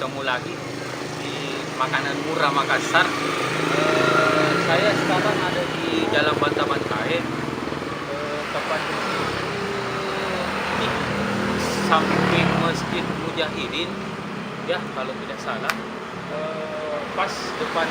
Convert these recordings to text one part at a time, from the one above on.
bertemu lagi di makanan murah Makassar. Saya sekarang ada di Jalan Bantabantaeng, tepat di samping Masjid Mujahidin, ya kalau tidak salah. Pas depan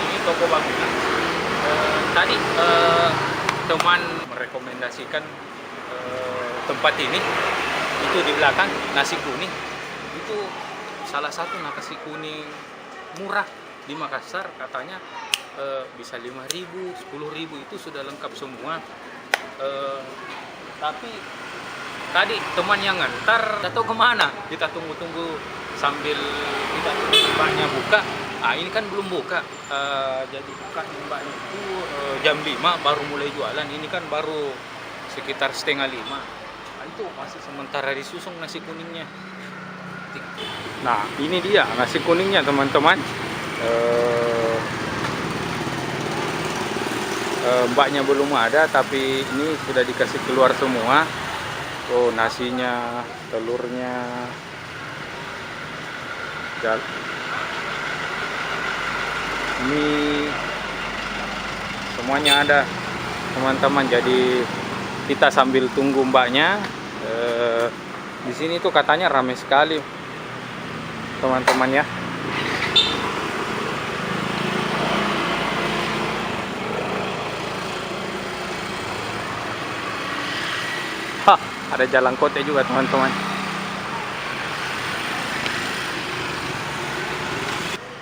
ini toko bangunan. Tadi teman merekomendasikan tempat ini, itu di belakang nasi kuning. Itu salah satu nasi kuning murah di Makassar, katanya bisa 5.000, 10.000 itu sudah lengkap semua. Tapi tadi teman yang ngantar atau kemana, kita tunggu-tunggu sambil kita mbaknya buka. Ini kan belum buka, jadi buka mbaknya itu jam 5 baru mulai jualan. Ini kan baru sekitar setengah 5. Itu masih sementara disusung nasi kuningnya. Nah ini dia nasi kuningnya teman-teman. Mbaknya belum ada, tapi ini sudah dikasih keluar semua. Oh, nasinya, telurnya, ini semuanya ada teman-teman. Jadi kita sambil tunggu mbaknya. Di sini tuh katanya ramai sekali teman-teman ya. Ada jalan kote juga teman-teman.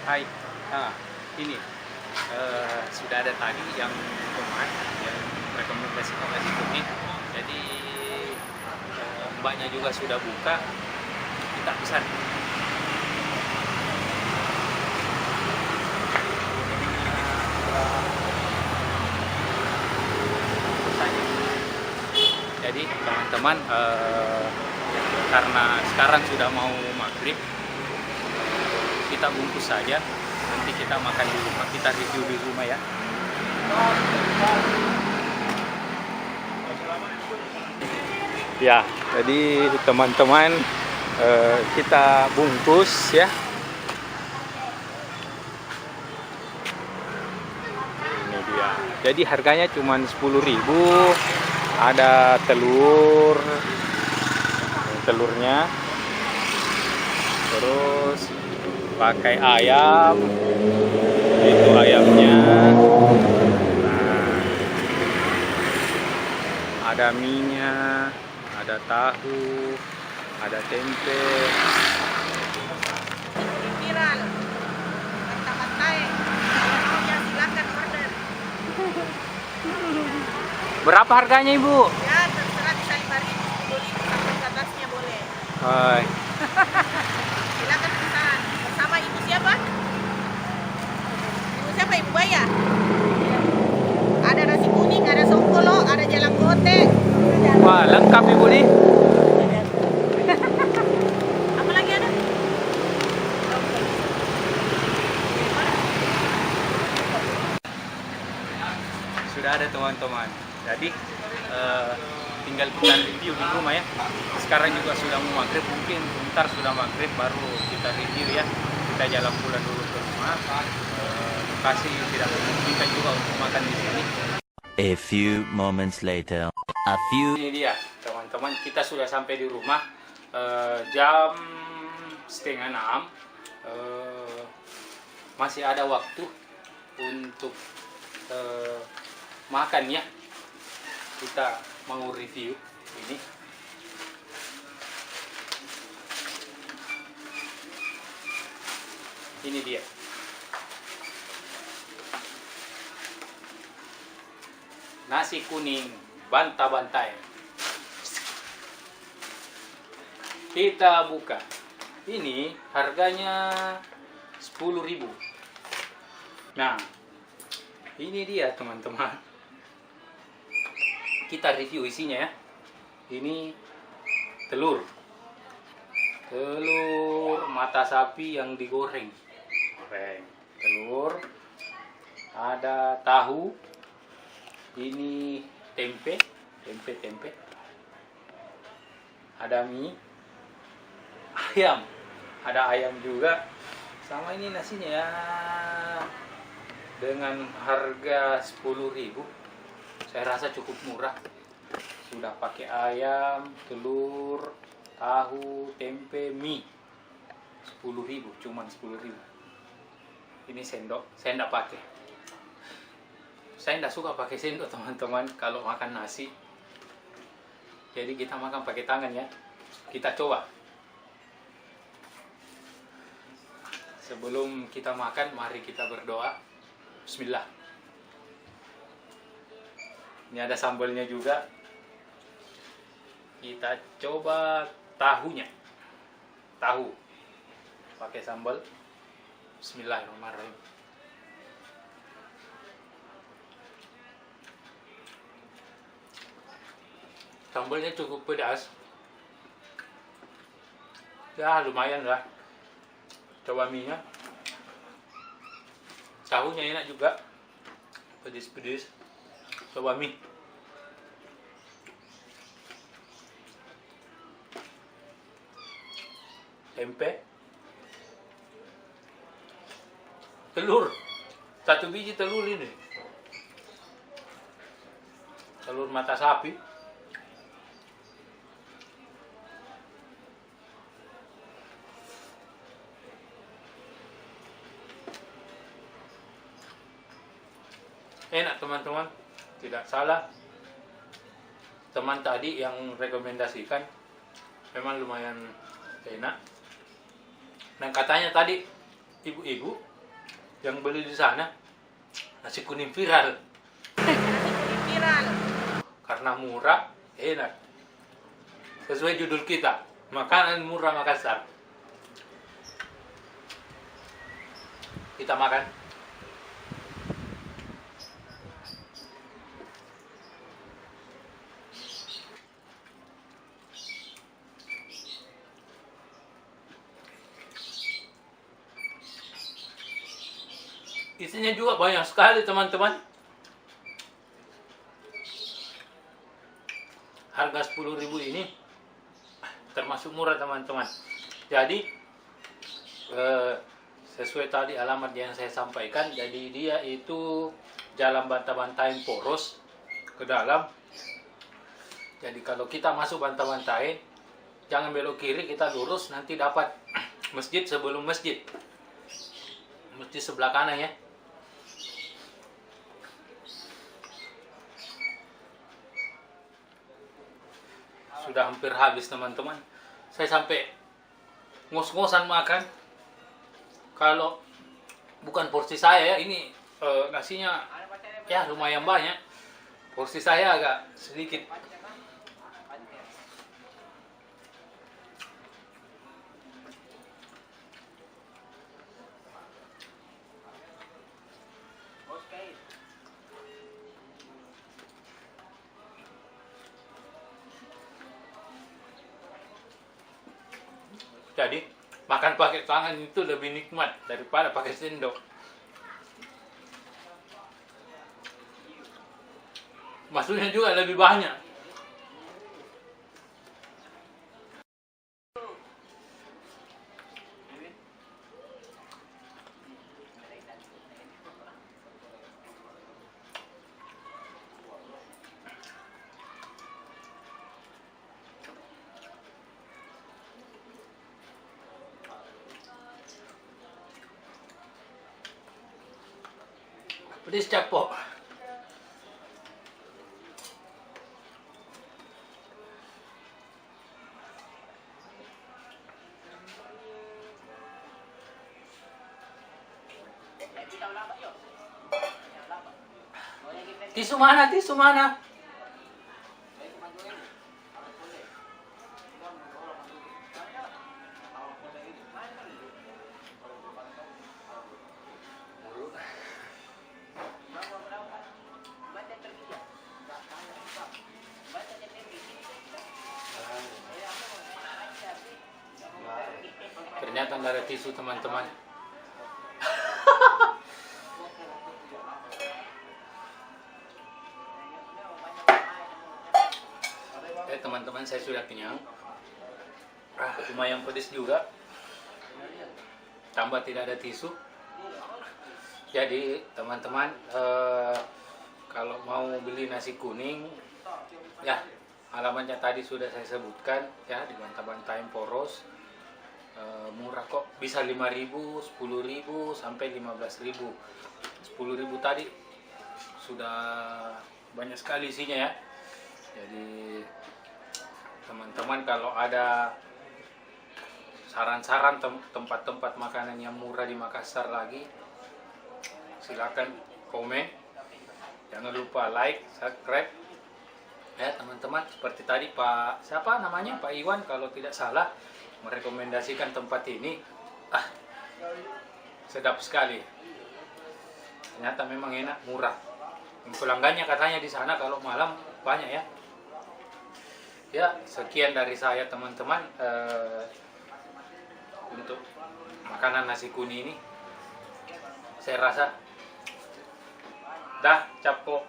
Hai, ini sudah ada tadi yang teman yang rekomendasikan nasi kuning. Jadi mbaknya juga sudah buka, kita pesan. Jadi teman-teman, karena sekarang sudah mau maghrib, kita bungkus saja. Nanti kita makan di rumah, kita review di rumah ya. Ya, jadi teman-teman, kita bungkus ya. Ini dia. Jadi harganya cuma 10.000. Ada telurnya, terus pakai ayam, itu ayamnya. Nah, ada minyak, ada tahu, ada tempe. Viral, Bantabantaeng. Silakan order. Berapa harganya ibu? Ya terserah, bisa 5.000, 10.000 sampai ke atasnya boleh. Hai. Silakan pesan. Bersama ibu siapa? Ibu siapa? Ibu Baya. Ada nasi kuning, ada songkolo, ada jalan kote. Wah, lengkap ibu nih. Apa lagi ada? Sudah ada teman-teman. Jadi tinggal kita review di rumah ya. Sekarang juga sudah mau maghrib, mungkin bentar sudah maghrib baru kita review ya. Kita jalan pulang dulu ke rumah. Lokasi tidak memungkinkan juga untuk makan di sini. A few moments later. Ini dia teman-teman, kita sudah sampai di rumah. Jam 5:30. Masih ada waktu untuk makan ya. Kita mau review ini. Ini dia. Nasi kuning Bantabantaeng. Kita buka. Ini harganya 10.000. Nah, ini dia teman-teman. Kita review isinya ya. Ini telur mata sapi yang digoreng. Telur, ada tahu, ini tempe, ada mie, ayam. ada ayam juga. Sama ini nasinya ya, dengan harga 10.000 saya rasa cukup murah. Sudah pakai ayam, telur, tahu, tempe, mie. 10.000, cuman 10.000. Ini sendok, saya enggak pakai. Saya enggak suka pakai sendok teman-teman kalau makan nasi. Jadi kita makan pakai tangan ya. Kita coba. Sebelum kita makan, mari kita berdoa. Bismillah. Ini ada sambalnya juga. Kita coba tahunya. Tahu. Pakai sambal. Bismillahirrahmanirrahim. Sambalnya cukup pedas. Ya lumayan lah. Coba mie-nya. Tahunya enak juga. Pedes-pedes. Coba mie. Tempe. Telur. 1 biji telur ini. Telur mata sapi. Enak teman-teman, tidak salah. Teman tadi yang rekomendasikan memang lumayan enak. Dan katanya tadi ibu-ibu yang beli di sana nasi kuning viral. Nasi kuning viral. Karena murah, enak. Sesuai judul kita, makanan murah Makassar. Kita makan. Isinya juga banyak sekali teman-teman. Harga 10.000 ini termasuk murah teman-teman. Jadi sesuai tadi alamat yang saya sampaikan, jadi dia itu Jalan Banta-Bantain Poros ke dalam. Jadi kalau kita masuk Banta-Bantain, jangan belok kiri, kita lurus, nanti dapat masjid sebelum masjid. Masjid sebelah kanan ya. Sudah hampir habis teman-teman. Saya sampai ngos-ngosan makan. Kalau bukan porsi saya ya, ini nasinya ya lumayan banyak. Porsi saya agak sedikit. Jadi makan pakai tangan itu lebih nikmat daripada pakai sendok. Maksudnya juga lebih banyak. Pedes capok. Tisu mana? Tisu mana? Ternyata nggak ada tisu teman-teman. Teman-teman, saya sudah kenyang. Lumayan pedas juga. tambah tidak ada tisu. Jadi teman-teman, kalau mau beli nasi kuning, ya alamatnya tadi sudah saya sebutkan ya, di Bantar-Bantaeng Poros. Murah kok, bisa 5.000, 10.000 sampai 15.000. 10.000 tadi sudah banyak sekali isinya ya. Jadi teman-teman kalau ada saran-saran tempat-tempat makanan yang murah di Makassar lagi, silakan komen. Jangan lupa like, subscribe ya teman-teman. Seperti tadi Pak siapa namanya, Pak Iwan kalau tidak salah, merekomendasikan tempat ini. Sedap sekali. Ternyata memang enak, murah. Pelanggannya katanya di sana kalau malam banyak ya. Ya, sekian dari saya teman-teman, untuk makanan nasi kuning ini. Saya rasa dah capok.